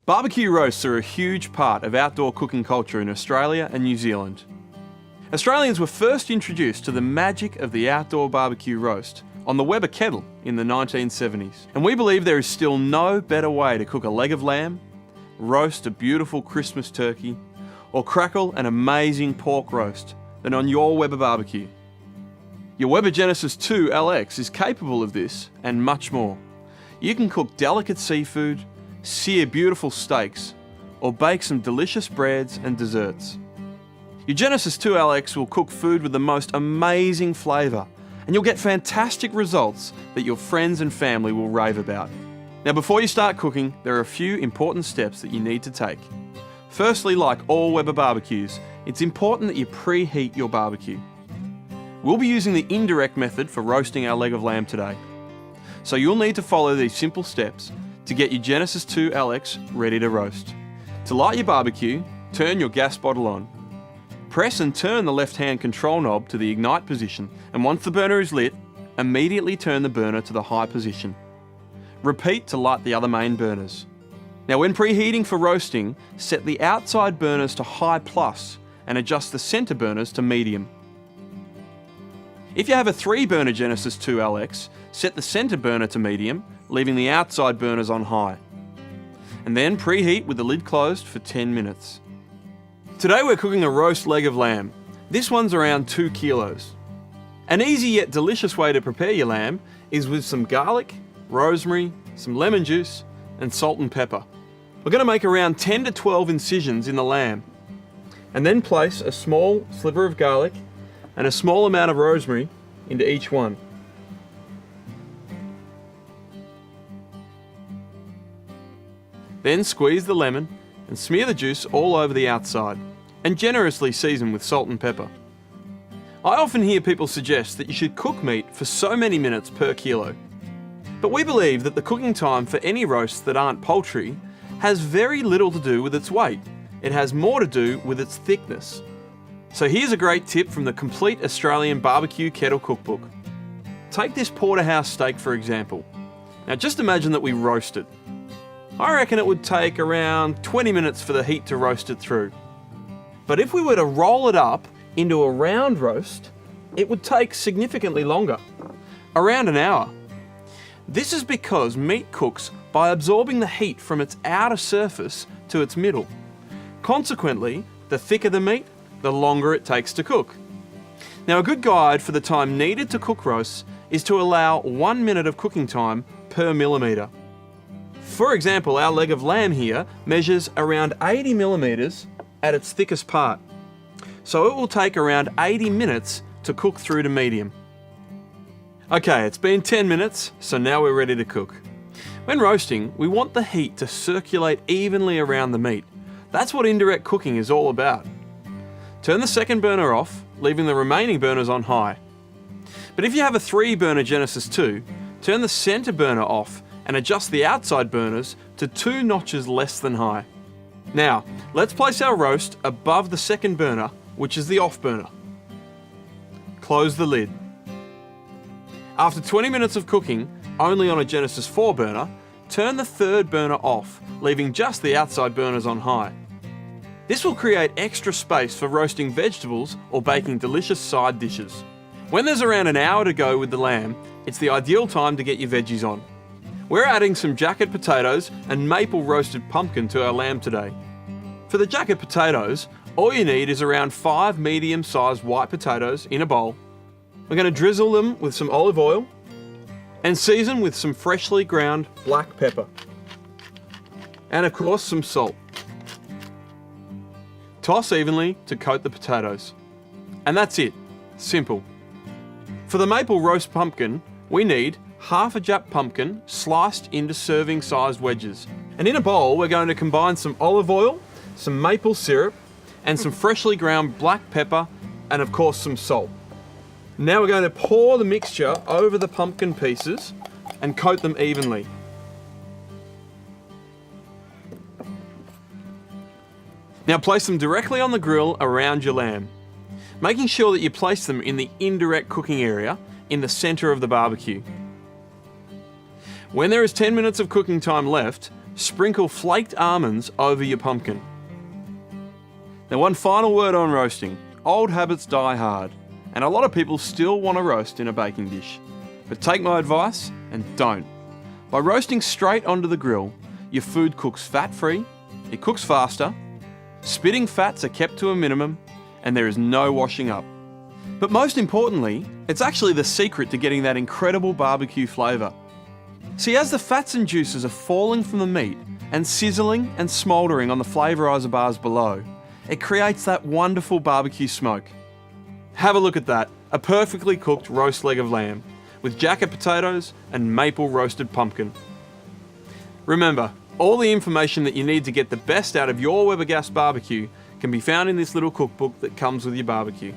Barbecue roasts are a huge part of outdoor cooking culture in Australia and New Zealand. Australians were first introduced to the magic of the outdoor barbecue roast on the Weber kettle in the 1970s. And we believe there is still no better way to cook a leg of lamb, roast a beautiful Christmas turkey, or crackle an amazing pork roast than on your Weber barbecue. Your Weber Genesis 2 LX is capable of this and much more. You can cook delicate seafood, sear beautiful steaks, or bake some delicious breads and desserts. Your Genesis 2 LX will cook food with the most amazing flavour, and you'll get fantastic results that your friends and family will rave about. Now, before you start cooking, there are a few important steps that you need to take. Firstly, like all Weber barbecues, it's important that you preheat your barbecue. We'll be using the indirect method for roasting our leg of lamb today. So you'll need to follow these simple steps to get your Genesis 2 LX ready to roast. To light your barbecue, turn your gas bottle on. Press and turn the left-hand control knob to the ignite position, and once the burner is lit, immediately turn the burner to the high position. Repeat to light the other main burners. Now, when preheating for roasting, set the outside burners to high plus and adjust the centre burners to medium. If you have a 3-burner Genesis 2 LX, set the centre burner to medium, leaving the outside burners on high. And then preheat with the lid closed for 10 minutes. Today we're cooking a roast leg of lamb. This one's around 2 kilos. An easy yet delicious way to prepare your lamb is with some garlic, rosemary, some lemon juice, and salt and pepper. We're going to make around 10 to 12 incisions in the lamb, and then place a small sliver of garlic and a small amount of rosemary into each one. Then squeeze the lemon and smear the juice all over the outside, and generously season with salt and pepper. I often hear people suggest that you should cook meat for so many minutes per kilo. But we believe that the cooking time for any roasts that aren't poultry has very little to do with its weight. It has more to do with its thickness. So here's a great tip from the Complete Australian Barbecue Kettle Cookbook. Take this porterhouse steak for example. Now just imagine that we roast it. I reckon it would take around 20 minutes for the heat to roast it through. But if we were to roll it up into a round roast, it would take significantly longer, around an hour. This is because meat cooks by absorbing the heat from its outer surface to its middle. Consequently, the thicker the meat, the longer it takes to cook. Now, a good guide for the time needed to cook roasts is to allow 1 minute of cooking time per millimetre. For example, our leg of lamb here measures around 80 millimetres at its thickest part. So it will take around 80 minutes to cook through to medium. Okay, it's been 10 minutes, so now we're ready to cook. When roasting, we want the heat to circulate evenly around the meat. That's what indirect cooking is all about. Turn the second burner off, leaving the remaining burners on high. But if you have a 3-burner Genesis 2, turn the centre burner off and adjust the outside burners to 2 notches less than high. Now, let's place our roast above the second burner, which is the off burner. Close the lid. After 20 minutes of cooking, only on a Genesis 4 burner, turn the third burner off, leaving just the outside burners on high. This will create extra space for roasting vegetables or baking delicious side dishes. When there's around an hour to go with the lamb, it's the ideal time to get your veggies on. We're adding some jacket potatoes and maple roasted pumpkin to our lamb today. For the jacket potatoes, all you need is around 5 medium-sized white potatoes in a bowl. We're going to drizzle them with some olive oil and season with some freshly ground black pepper. And of course some salt. Toss evenly to coat the potatoes. And that's it. Simple. For the maple roast pumpkin, we need half a Jap pumpkin sliced into serving sized wedges. And in a bowl, we're going to combine some olive oil, some maple syrup, and some freshly ground black pepper, and of course some salt. Now we're going to pour the mixture over the pumpkin pieces and coat them evenly. Now place them directly on the grill around your lamb, making sure that you place them in the indirect cooking area in the centre of the barbecue. When there is 10 minutes of cooking time left, Sprinkle flaked almonds over your pumpkin. Now, one final word on roasting. Old habits die hard, and a lot of people still want to roast in a baking dish. But take my advice and don't. By roasting straight onto the grill, your food cooks fat-free, it cooks faster, spitting fats are kept to a minimum, and there is no washing up. But most importantly, it's actually the secret to getting that incredible barbecue flavour. See, as the fats and juices are falling from the meat and sizzling and smouldering on the flavourizer bars below, it creates that wonderful barbecue smoke. Have a look at that, a perfectly cooked roast leg of lamb with jacket potatoes and maple roasted pumpkin. Remember, all the information that you need to get the best out of your Weber Gas barbecue can be found in this little cookbook that comes with your barbecue.